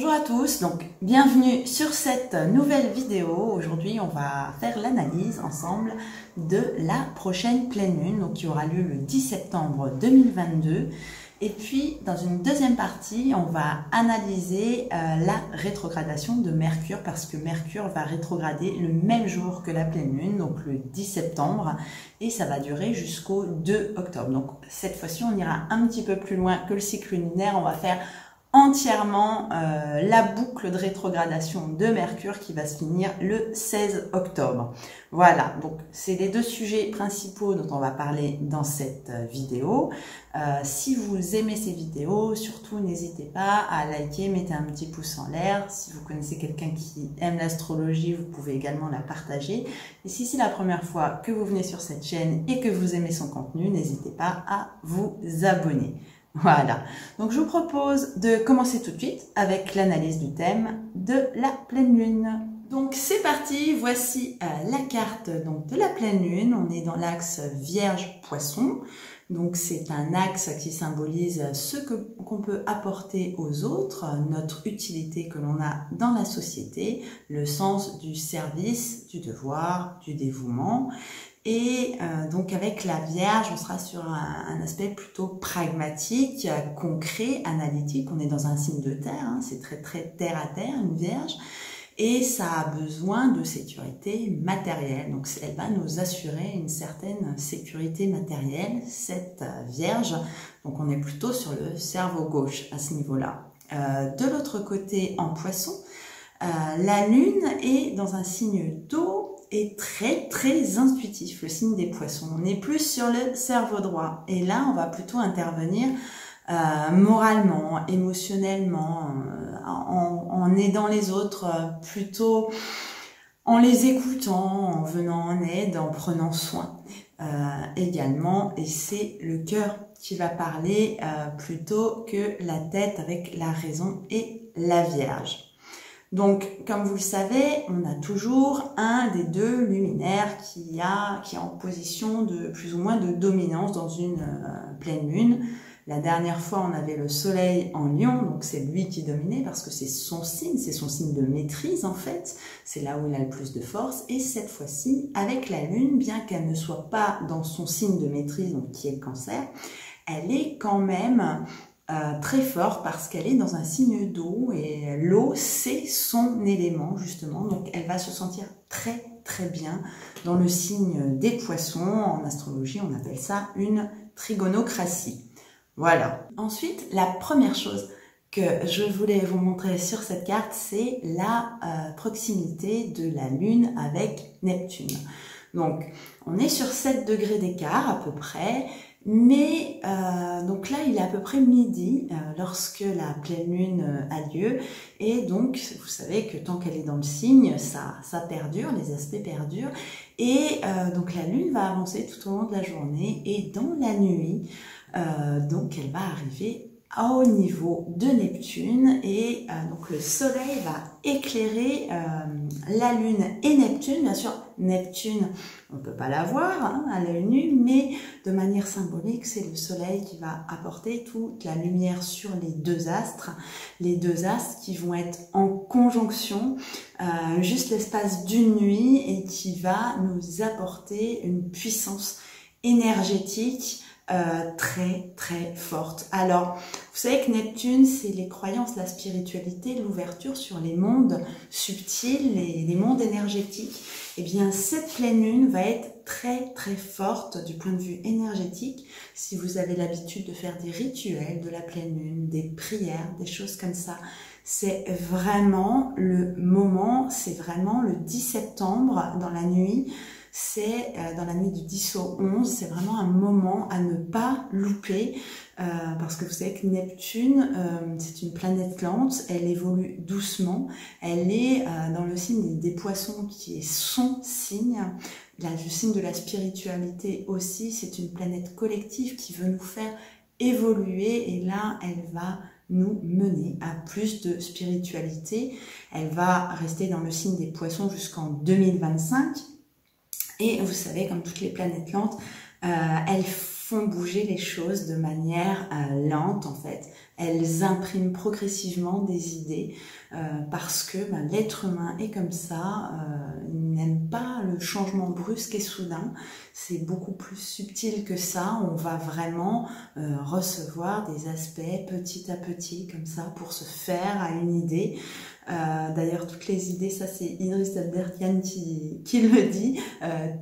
Bonjour à tous, donc bienvenue sur cette nouvelle vidéo. Aujourd'hui on va faire l'analyse ensemble de la prochaine pleine lune, donc qui aura lieu le 10 septembre 2022. Et puis dans une deuxième partie on va analyser la rétrogradation de Mercure, parce que Mercure va rétrograder le même jour que la pleine lune, donc le 10 septembre, et ça va durer jusqu'au 2 octobre. Donc cette fois-ci on ira un petit peu plus loin que le cycle lunaire, on va faire entièrement la boucle de rétrogradation de Mercure qui va se finir le 16 octobre. Voilà, donc c'est les deux sujets principaux dont on va parler dans cette vidéo. Si vous aimez ces vidéos, surtout n'hésitez pas à liker, mettez un petit pouce en l'air. Si vous connaissez quelqu'un qui aime l'astrologie, vous pouvez également la partager. Et si c'est la première fois que vous venez sur cette chaîne et que vous aimez son contenu, n'hésitez pas à vous abonner. Voilà, donc je vous propose de commencer tout de suite avec l'analyse du thème de la pleine lune. Donc c'est parti, voici la carte donc, de la pleine lune. On est dans l'axe Vierge-Poisson. Donc c'est un axe qui symbolise ce qu'on peut apporter aux autres, notre utilité que l'on a dans la société, le sens du service, du devoir, du dévouement. Et donc avec la Vierge, on sera sur un aspect plutôt pragmatique, concret, analytique. On est dans un signe de terre, hein, c'est très terre à terre, une Vierge. Et ça a besoin de sécurité matérielle. Donc elle va nous assurer une certaine sécurité matérielle, cette Vierge. Donc on est plutôt sur le cerveau gauche à ce niveau-là. De l'autre côté, en Poisson, la Lune est dans un signe d'eau, est très intuitif, le signe des Poissons. On est plus sur le cerveau droit. Et là, on va plutôt intervenir moralement, émotionnellement, en aidant les autres, plutôt en les écoutant, en venant en aide, en prenant soin également. Et c'est le cœur qui va parler plutôt que la tête, avec la raison et la Vierge. Donc, comme vous le savez, on a toujours un des deux luminaires qui est en position de plus ou moins de dominance dans une pleine lune. La dernière fois, on avait le soleil en Lion, donc c'est lui qui dominait parce que c'est son signe de maîtrise en fait. C'est là où il a le plus de force. Et cette fois-ci, avec la lune, bien qu'elle ne soit pas dans son signe de maîtrise, donc qui est le Cancer, elle est quand même très fort parce qu'elle est dans un signe d'eau et l'eau c'est son élément justement, donc elle va se sentir très bien dans le signe des Poissons. En astrologie on appelle ça une trigonocratie. Voilà. Ensuite, la première chose que je voulais vous montrer sur cette carte, c'est la proximité de la Lune avec Neptune. Donc on est sur 7 degrés d'écart à peu près. Mais donc là, il est à peu près midi lorsque la pleine lune a lieu. Et donc, vous savez que tant qu'elle est dans le signe, ça perdure, les aspects perdurent. Et donc, la lune va avancer tout au long de la journée. Et dans la nuit, donc, elle va arriver au niveau de Neptune. Et donc, le soleil va éclairer la lune et Neptune. Bien sûr, Neptune, on ne peut pas la voir hein, à l'œil nu, mais de manière symbolique, c'est le soleil qui va apporter toute la lumière sur les deux astres qui vont être en conjonction juste l'espace d'une nuit et qui va nous apporter une puissance énergétique très forte. Alors, vous savez que Neptune, c'est les croyances, la spiritualité, l'ouverture sur les mondes subtils, les mondes énergétiques. Eh bien, cette pleine lune va être très forte du point de vue énergétique. Si vous avez l'habitude de faire des rituels de la pleine lune, des prières, des choses comme ça, c'est vraiment le moment, c'est vraiment le 10 septembre dans la nuit. C'est dans la nuit du 10 au 11, c'est vraiment un moment à ne pas louper parce que vous savez que Neptune, c'est une planète lente, elle évolue doucement, elle est dans le signe des Poissons qui est son signe, le signe de la spiritualité aussi, c'est une planète collective qui veut nous faire évoluer et là elle va nous mener à plus de spiritualité. Elle va rester dans le signe des Poissons jusqu'en 2025. Et vous savez, comme toutes les planètes lentes, elles font bouger les choses de manière lente en fait. elles impriment progressivement des idées parce que l'être humain est comme ça, il n'aime pas le changement brusque et soudain. C'est beaucoup plus subtil que ça. On va vraiment recevoir des aspects petit à petit comme ça pour se faire à une idée. D'ailleurs, toutes les idées, ça c'est Idriss Abderkian qui le dit,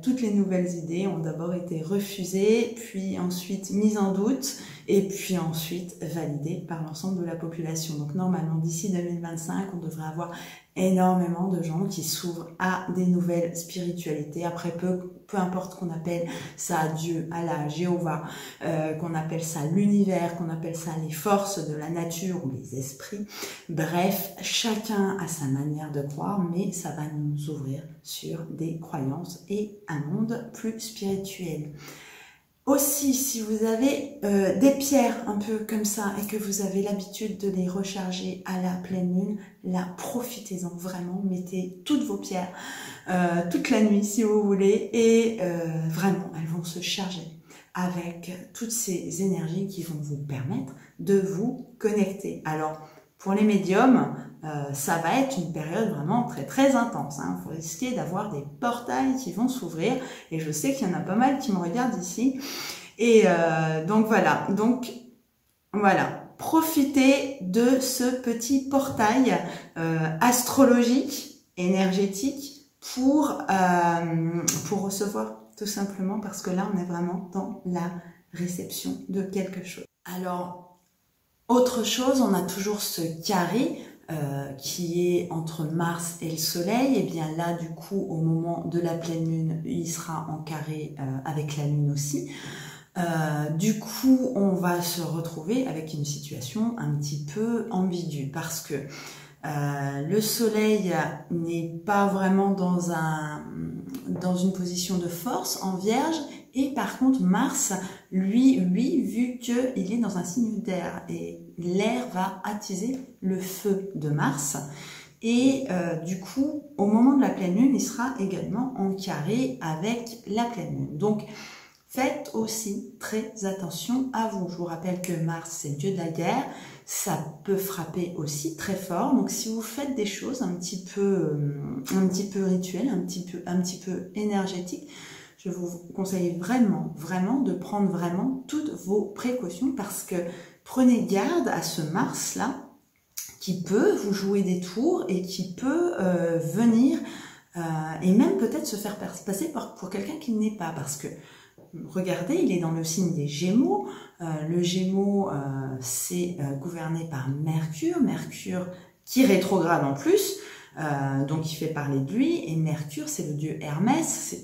toutes les nouvelles idées ont d'abord été refusées, puis ensuite mises en doute, et puis ensuite validées par l'ensemble de la population. Donc normalement, d'ici 2025, on devrait avoir énormément de gens qui s'ouvrent à des nouvelles spiritualités. Après, peu importe qu'on appelle ça Dieu, Allah, Jéhovah, qu'on appelle ça l'univers, qu'on appelle ça les forces de la nature ou les esprits. Bref, chacun a sa manière de croire, mais ça va nous ouvrir sur des croyances et un monde plus spirituel. Aussi, si vous avez des pierres un peu comme ça et que vous avez l'habitude de les recharger à la pleine lune, là, profitez-en vraiment. Mettez toutes vos pierres toute la nuit si vous voulez et vraiment, elles vont se charger avec toutes ces énergies qui vont vous permettre de vous connecter. Alors, pour les médiums, ça va être une période vraiment très très intense. Hein. Vous risquez d'avoir des portails qui vont s'ouvrir et je sais qu'il y en a pas mal qui me regardent ici. Et donc voilà, profitez de ce petit portail astrologique, énergétique pour recevoir tout simplement parce que là on est vraiment dans la réception de quelque chose. Alors, autre chose, on a toujours ce carré qui est entre Mars et le Soleil. Et bien là, du coup, au moment de la pleine lune, il sera en carré avec la lune aussi. Du coup, on va se retrouver avec une situation un petit peu ambiguë parce que le Soleil n'est pas vraiment dans une position de force en Vierge. Et par contre, Mars, lui, vu qu'il est dans un signe d'air, et l'air va attiser le feu de Mars. Et du coup, au moment de la pleine lune, il sera également en carré avec la pleine lune. Donc, faites aussi très attention à vous. Je vous rappelle que Mars, c'est le dieu de la guerre. Ça peut frapper aussi très fort. Donc, si vous faites des choses un petit peu rituelles, un petit peu énergétiques, je vous conseille vraiment de prendre vraiment toutes vos précautions parce que prenez garde à ce Mars-là qui peut vous jouer des tours et qui peut venir et même peut-être se faire passer pour quelqu'un qui n'est pas parce que regardez, il est dans le signe des Gémeaux. Le Gémeaux, c'est gouverné par Mercure qui rétrograde en plus. Donc il fait parler de lui, et Mercure c'est le dieu Hermès, c'est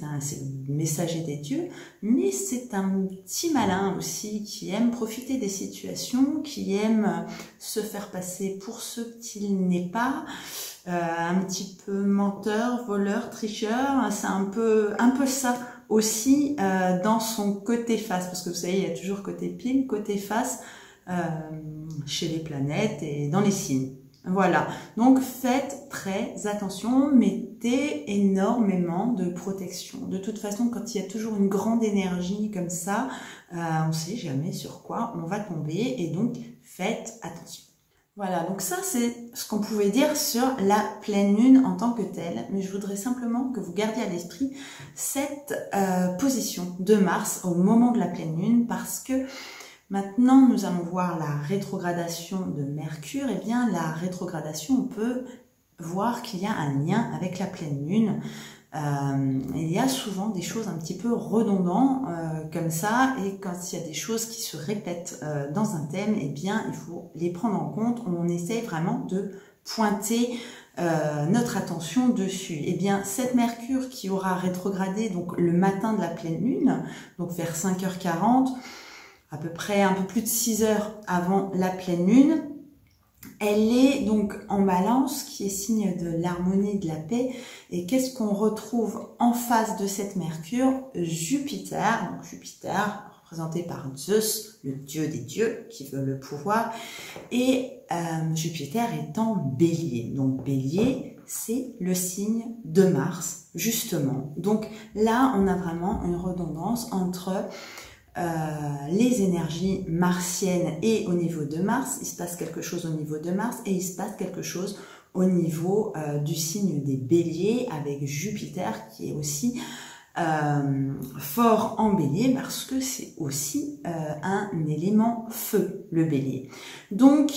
le messager des dieux, mais c'est un petit malin aussi qui aime profiter des situations, qui aime se faire passer pour ce qu'il n'est pas, un petit peu menteur, voleur, tricheur, c'est un peu ça aussi dans son côté face, parce que vous savez il y a toujours côté pile, côté face chez les planètes et dans les signes. Voilà, donc faites très attention, mettez énormément de protection. De toute façon, quand il y a toujours une grande énergie comme ça, on ne sait jamais sur quoi on va tomber et donc faites attention. Voilà, donc ça c'est ce qu'on pouvait dire sur la pleine lune en tant que telle, mais je voudrais simplement que vous gardiez à l'esprit cette position de Mars au moment de la pleine lune parce que maintenant, nous allons voir la rétrogradation de Mercure. Et bien, la rétrogradation, on peut voir qu'il y a un lien avec la pleine lune. Il y a souvent des choses un petit peu redondantes comme ça. Et quand il y a des choses qui se répètent dans un thème, eh bien, il faut les prendre en compte. On essaie vraiment de pointer notre attention dessus. Eh bien, cette Mercure qui aura rétrogradé donc le matin de la pleine lune, donc vers 5h40, à peu près un peu plus de 6 heures avant la pleine lune. Elle est donc en balance, qui est signe de l'harmonie, de la paix. Et qu'est-ce qu'on retrouve en face de cette Mercure? Jupiter. Donc Jupiter, représenté par Zeus, le dieu des dieux, qui veut le pouvoir. Et Jupiter est en Bélier. Donc Bélier, c'est le signe de Mars, justement. Donc là, on a vraiment une redondance entre les énergies martiennes et au niveau de Mars. Il se passe quelque chose au niveau de Mars et il se passe quelque chose au niveau du signe des Béliers avec Jupiter qui est aussi fort en Bélier parce que c'est aussi un élément feu, le Bélier. Donc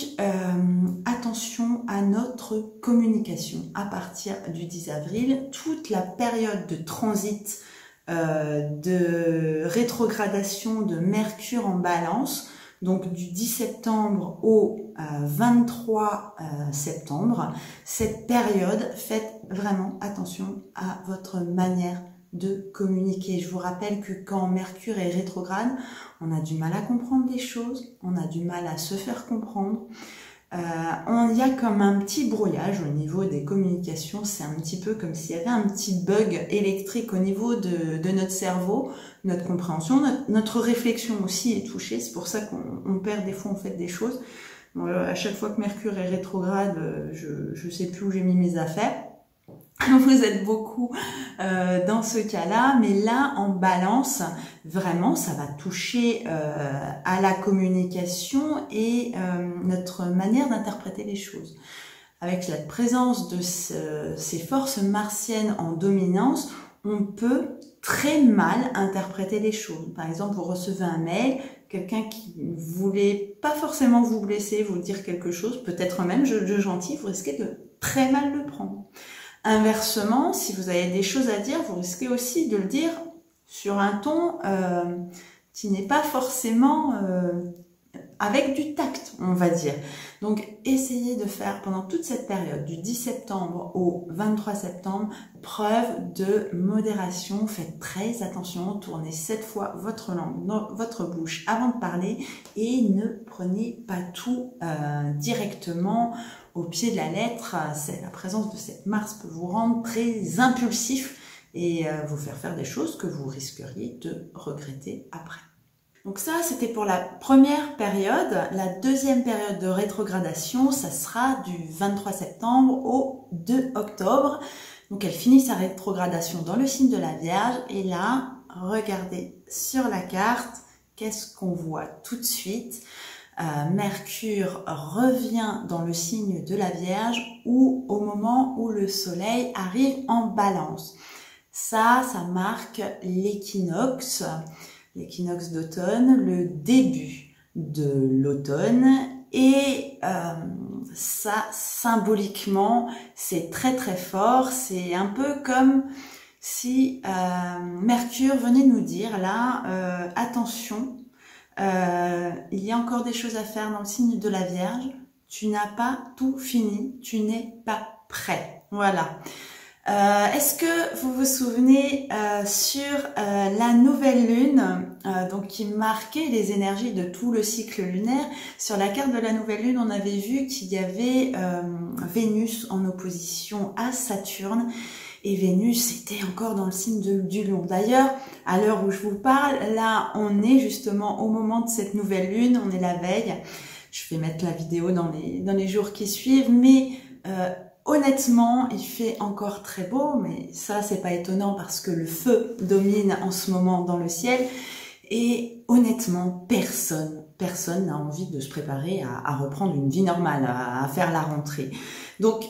attention à notre communication à partir du 10 avril, toute la période de transit, de rétrogradation de Mercure en Balance, donc du 10 septembre au 23 septembre, cette période, faites vraiment attention à votre manière de communiquer. Je vous rappelle que quand Mercure est rétrograde, on a du mal à comprendre les choses, on a du mal à se faire comprendre. Il y a comme un petit brouillage au niveau des communications, c'est un petit peu comme s'il y avait un petit bug électrique au niveau de notre cerveau, notre compréhension, notre réflexion aussi est touchée, c'est pour ça qu'on perd des fois, on fait des choses. Bon, à chaque fois que Mercure est rétrograde, je sais plus où j'ai mis mes affaires. Vous êtes beaucoup dans ce cas-là, mais là, en Balance, vraiment, ça va toucher à la communication et notre manière d'interpréter les choses. Avec la présence de ces forces martiennes en dominance, on peut très mal interpréter les choses. Par exemple, vous recevez un mail, quelqu'un qui ne voulait pas forcément vous blesser, vous dire quelque chose, peut-être même de gentil, vous risquez de très mal le prendre. Inversement, si vous avez des choses à dire, vous risquez aussi de le dire sur un ton qui n'est pas forcément avec du tact, on va dire. Donc, essayez de faire pendant toute cette période, du 10 septembre au 23 septembre, preuve de modération. Faites très attention, tournez 7 fois votre langue dans votre bouche avant de parler et ne prenez pas tout directement au pied de la lettre. La présence de cette Mars peut vous rendre très impulsif et vous faire des choses que vous risqueriez de regretter après. Donc ça, c'était pour la première période. La deuxième période de rétrogradation, ça sera du 23 septembre au 2 octobre. Donc elle finit sa rétrogradation dans le signe de la Vierge. Et là, regardez sur la carte, qu'est-ce qu'on voit tout de suite? Mercure revient dans le signe de la Vierge ou au moment où le Soleil arrive en Balance. Ça marque l'équinoxe d'automne, le début de l'automne et ça, symboliquement, c'est très très fort. C'est un peu comme si Mercure venait nous dire là, attention, il y a encore des choses à faire dans le signe de la Vierge, tu n'as pas tout fini, tu n'es pas prêt. Voilà. Est-ce que vous vous souvenez sur la nouvelle lune, donc qui marquait les énergies de tout le cycle lunaire, sur la carte de la nouvelle lune, on avait vu qu'il y avait Vénus en opposition à Saturne, et Vénus était encore dans le signe du Lion. D'ailleurs, à l'heure où je vous parle, là, on est justement au moment de cette nouvelle lune, on est la veille. Je vais mettre la vidéo dans les jours qui suivent, mais honnêtement, il fait encore très beau, mais ça, c'est pas étonnant parce que le feu domine en ce moment dans le ciel. Et honnêtement, personne n'a envie de se préparer à reprendre une vie normale, à faire la rentrée. Donc,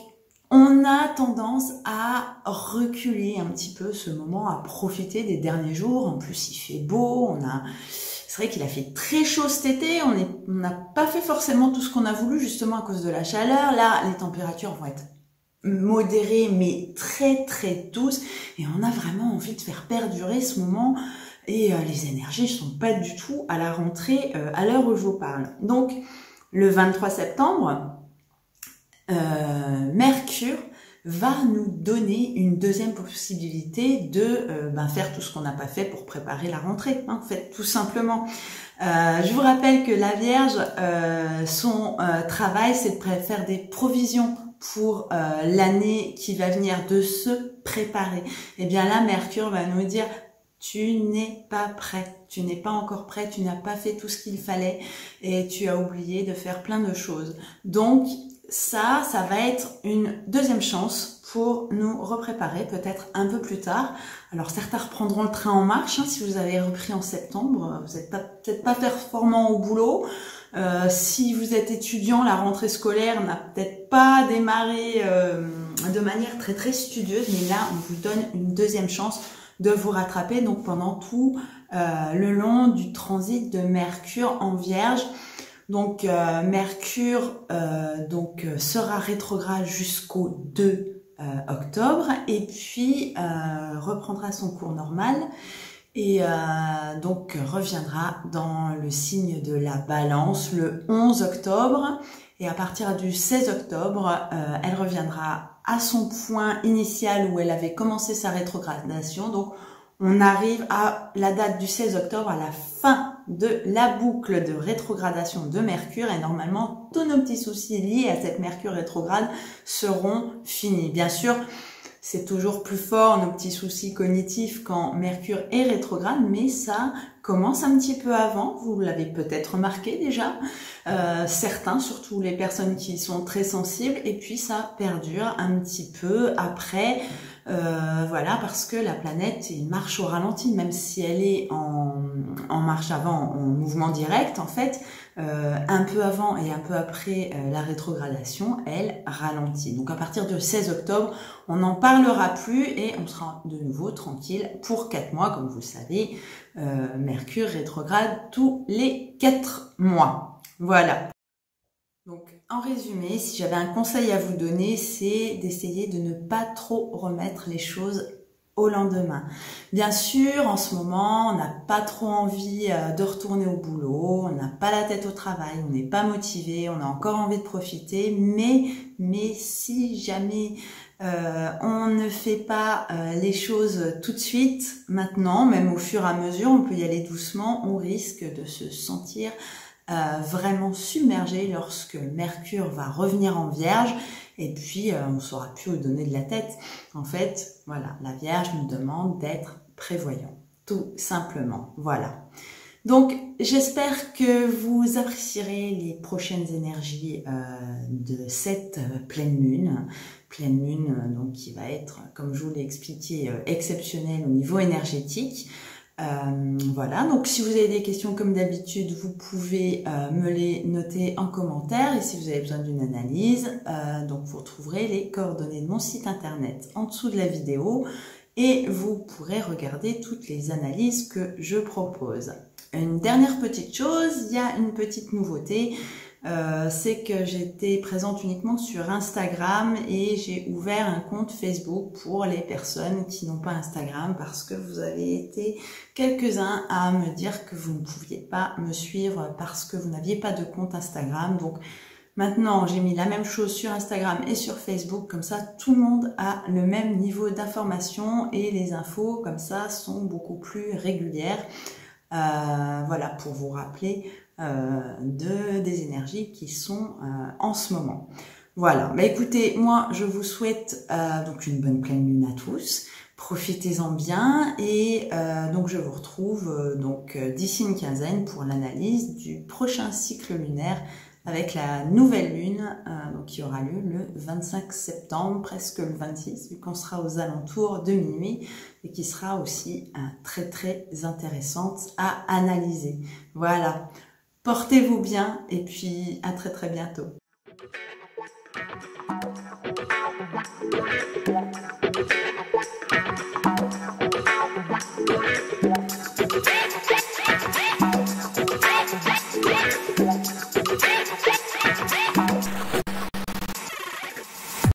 on a tendance à reculer un petit peu ce moment, à profiter des derniers jours. En plus, il fait beau, c'est vrai qu'il a fait très chaud cet été, on n'a pas fait forcément tout ce qu'on a voulu justement à cause de la chaleur. Là, les températures vont être modérées mais très très douces et on a vraiment envie de faire perdurer ce moment et les énergies ne sont pas du tout à la rentrée à l'heure où je vous parle. Donc, le 23 septembre, Mercure va nous donner une deuxième possibilité de faire tout ce qu'on n'a pas fait pour préparer la rentrée, en fait, tout simplement. Je vous rappelle que la Vierge, son travail, c'est de faire des provisions pour l'année qui va venir, de se préparer. Et bien là, Mercure va nous dire: tu n'es pas prêt, tu n'es pas encore prêt, tu n'as pas fait tout ce qu'il fallait et tu as oublié de faire plein de choses. Donc, ça va être une deuxième chance pour nous repréparer peut-être un peu plus tard. Alors certains reprendront le train en marche, hein, si vous avez repris en septembre, vous n'êtes peut-être pas performant au boulot. Si vous êtes étudiant, la rentrée scolaire n'a peut-être pas démarré de manière très très studieuse, mais là on vous donne une deuxième chance de vous rattraper, donc pendant tout le long du transit de Mercure en Vierge. Donc Mercure sera rétrograde jusqu'au 2 octobre et puis reprendra son cours normal et donc reviendra dans le signe de la Balance le 11 octobre et à partir du 16 octobre, elle reviendra à son point initial où elle avait commencé sa rétrogradation. Donc on arrive à la date du 16 octobre, à la fin de la boucle de rétrogradation de Mercure et normalement tous nos petits soucis liés à cette Mercure rétrograde seront finis. Bien sûr, c'est toujours plus fort nos petits soucis cognitifs quand Mercure est rétrograde, mais ça commence un petit peu avant, vous l'avez peut-être remarqué déjà, certains, surtout les personnes qui sont très sensibles, et puis ça perdure un petit peu après, voilà, parce que la planète marche au ralenti, même si elle est en marche avant, en mouvement direct, en fait, un peu avant et un peu après la rétrogradation, elle ralentit. Donc à partir du 16 octobre, on n'en parlera plus et on sera de nouveau tranquille pour 4 mois, comme vous le savez. Mercure rétrograde tous les 4 mois. Voilà. Donc, en résumé, si j'avais un conseil à vous donner, c'est d'essayer de ne pas trop remettre les choses au lendemain. Bien sûr, en ce moment, on n'a pas trop envie de retourner au boulot, on n'a pas la tête au travail, on n'est pas motivé, on a encore envie de profiter, mais si jamais on ne fait pas les choses tout de suite, maintenant, même au fur et à mesure, on peut y aller doucement, on risque de se sentir vraiment submergé lorsque Mercure va revenir en Vierge et puis on ne saura plus où donner de la tête. En fait, voilà, la Vierge nous demande d'être prévoyant, tout simplement. Voilà. Donc, j'espère que vous apprécierez les prochaines énergies de cette pleine lune donc qui va être, comme je vous l'ai expliqué, exceptionnelle au niveau énergétique. Voilà, donc si vous avez des questions comme d'habitude, vous pouvez me les noter en commentaire et si vous avez besoin d'une analyse, donc vous retrouverez les coordonnées de mon site internet en dessous de la vidéo et vous pourrez regarder toutes les analyses que je propose. Une dernière petite chose, il y a une petite nouveauté. C'est que j'étais présente uniquement sur Instagram et j'ai ouvert un compte Facebook pour les personnes qui n'ont pas Instagram parce que vous avez été quelques-uns à me dire que vous ne pouviez pas me suivre parce que vous n'aviez pas de compte Instagram. Donc maintenant j'ai mis la même chose sur Instagram et sur Facebook, comme ça tout le monde a le même niveau d'information et les infos comme ça sont beaucoup plus régulières. Voilà, pour vous rappeler des énergies qui sont en ce moment. Voilà, bah écoutez, moi je vous souhaite donc une bonne pleine lune à tous, profitez-en bien et donc je vous retrouve donc d'ici une quinzaine pour l'analyse du prochain cycle lunaire avec la nouvelle lune donc qui aura lieu le 25 septembre, presque le 26, vu qu'on sera aux alentours de minuit et qui sera aussi très très intéressante à analyser. Voilà. Portez-vous bien et puis à très très bientôt.